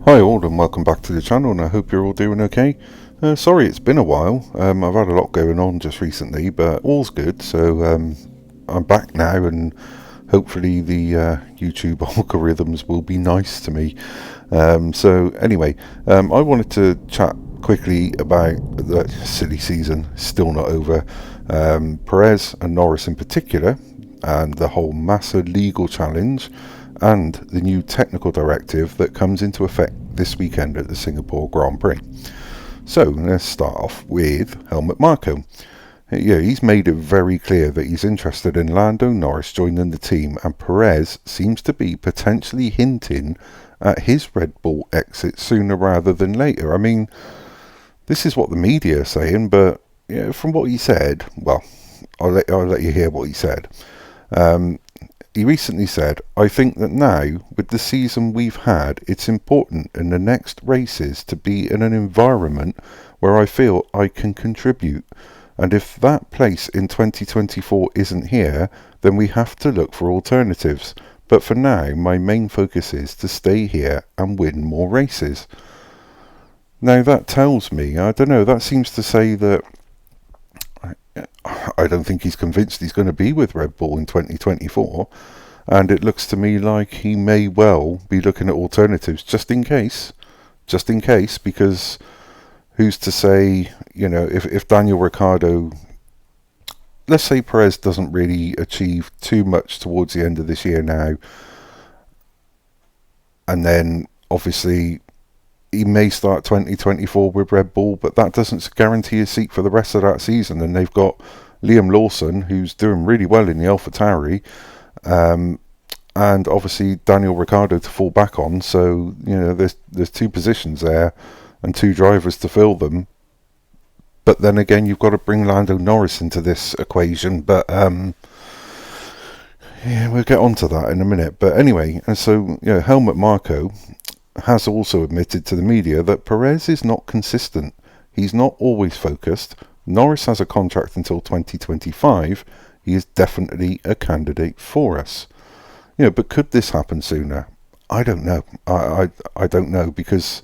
Hi all and welcome back to the channel, and I hope you're all doing okay. Sorry it's been a while, I've had a lot going on just recently, but all's good, so I'm back now, and hopefully the YouTube algorithms will be nice to me. So anyway, I wanted to chat quickly about the silly season, still not over, Perez and Norris in particular, and the whole Massa legal challenge, and the new technical directive that comes into effect this weekend at the Singapore Grand Prix. So let's start off with Helmut Marko. Yeah, he's made it very clear that he's interested in Lando Norris joining the team, and Perez seems to be potentially hinting at his Red Bull exit sooner rather than later. I mean, this is what the media are saying, but from what he said, well, I'll let you hear what he said. He recently said, "I think that now, with the season we've had, it's important in the next races to be in an environment where I feel I can contribute. And if that place in 2024 isn't here, then we have to look for alternatives. But for now, my main focus is to stay here and win more races." Now that tells me, I don't know, that seems to say that I don't think he's convinced he's going to be with Red Bull in 2024, and it looks to me like he may well be looking at alternatives just in case, because who's to say, if Daniel Ricciardo, let's say Perez doesn't really achieve too much towards the end of this year now, and then obviously he may start 2024 with Red Bull, but that doesn't guarantee a seat for the rest of that season. And they've got Liam Lawson, who's doing really well in the AlphaTauri, and obviously Daniel Ricciardo to fall back on. So there's two positions there and two drivers to fill them. But then again, you've got to bring Lando Norris into this equation. But we'll get onto that in a minute. But anyway, and so Helmut Marko has also admitted to the media that Perez is not consistent. He's not always focused. Norris has a contract until 2025. He is definitely a candidate for us. But could this happen sooner? I don't know. I don't know, because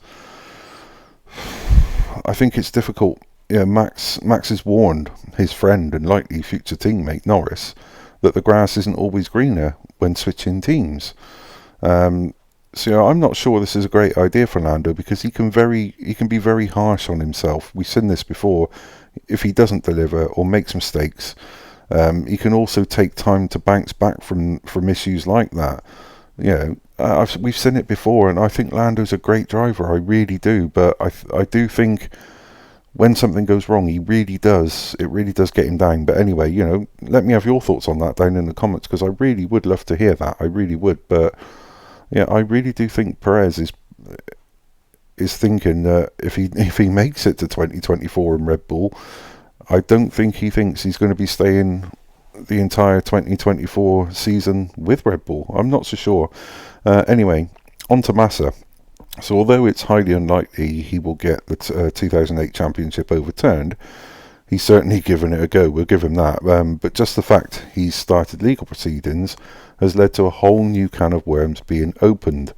I think it's difficult. Max has warned his friend and likely future teammate Norris that the grass isn't always greener when switching teams. So I'm not sure this is a great idea for Lando, because he can be very harsh on himself. We've seen this before. If he doesn't deliver or makes mistakes, he can also take time to bounce back from issues like that. We've seen it before, and I think Lando's a great driver. I really do, but I do think when something goes wrong, it really does get him down. But anyway, let me have your thoughts on that down in the comments, because I really would love to hear that. I really would, but. Yeah, I really do think Perez is thinking that if he makes it to 2024 in Red Bull, I don't think he thinks he's going to be staying the entire 2024 season with Red Bull. I'm not so sure. Anyway, on to Massa. So although it's highly unlikely he will get the 2008 championship overturned, he's certainly given it a go. We'll give him that. But just the fact he's started legal proceedings has led to a whole new can of worms being opened.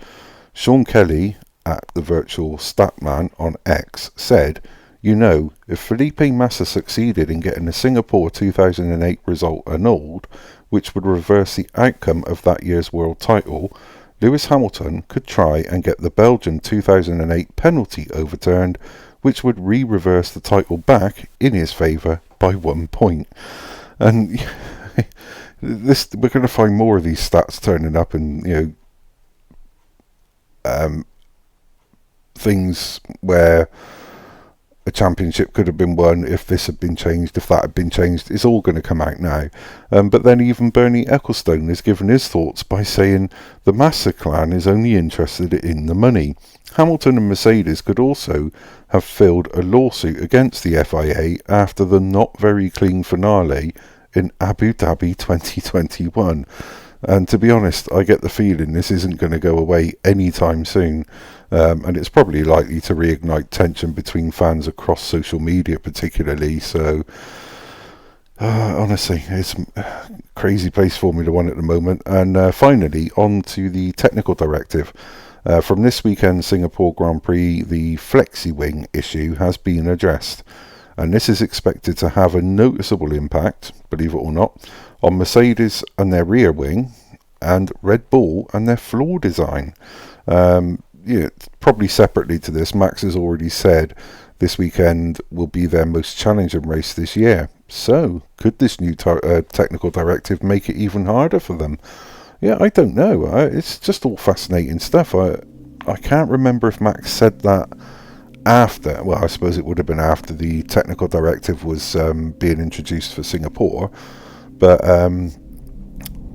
Sean Kelly, at the virtual Statman on X, said, if Felipe Massa succeeded in getting the Singapore 2008 result annulled, which would reverse the outcome of that year's world title, Lewis Hamilton could try and get the Belgian 2008 penalty overturned, which would reverse the title back in his favour by 1 point. And we're going to find more of these stats turning up, and things where a championship could have been won if this had been changed, if that had been changed. It's all going to come out now. But then even Bernie Ecclestone has given his thoughts by saying the Massa clan is only interested in the money. Hamilton and Mercedes could also have filed a lawsuit against the FIA after the not very clean finale in Abu Dhabi 2021. And to be honest, I get the feeling this isn't going to go away anytime soon, and it's probably likely to reignite tension between fans across social media particularly. So honestly, it's a crazy place Formula One at the moment. And finally, on to the technical directive. From this weekend's Singapore Grand Prix, the flexi wing issue has been addressed, and this is expected to have a noticeable impact, believe it or not, on Mercedes and their rear wing, and Red Bull and their floor design. Probably separately to this, Max has already said this weekend will be their most challenging race this year. So, could this new technical directive make it even harder for them? Yeah, I don't know. It's just all fascinating stuff. I can't remember if Max said that after. Well, I suppose it would have been after the technical directive was being introduced for Singapore. But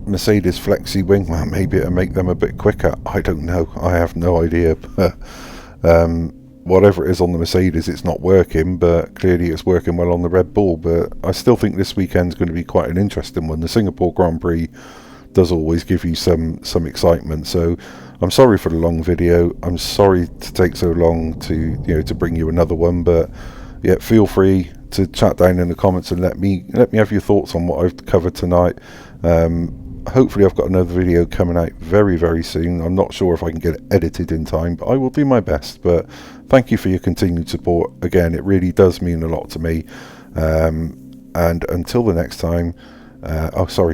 Mercedes flexi wing, well, maybe it'll make them a bit quicker. I don't know. I have no idea. But whatever it is on the Mercedes, it's not working, but clearly it's working well on the Red Bull. But I still think this weekend's going to be quite an interesting one. The Singapore Grand Prix does always give you some excitement. So I'm sorry for the long video. I'm sorry to take so long to bring you another one, but yeah, feel free to chat down in the comments and let me have your thoughts on what I've covered tonight. Hopefully I've got another video coming out very, very soon. I'm not sure if I can get it edited in time, but I will do my best. But thank you for your continued support. Again, it really does mean a lot to me. And until the next time,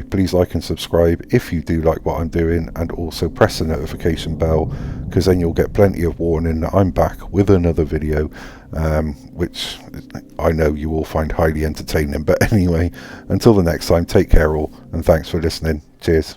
please like and subscribe if you do like what I'm doing, and also press the notification bell, because then you'll get plenty of warning that I'm back with another video, which I know you will find highly entertaining. But anyway, until the next time, take care all, and thanks for listening. Cheers.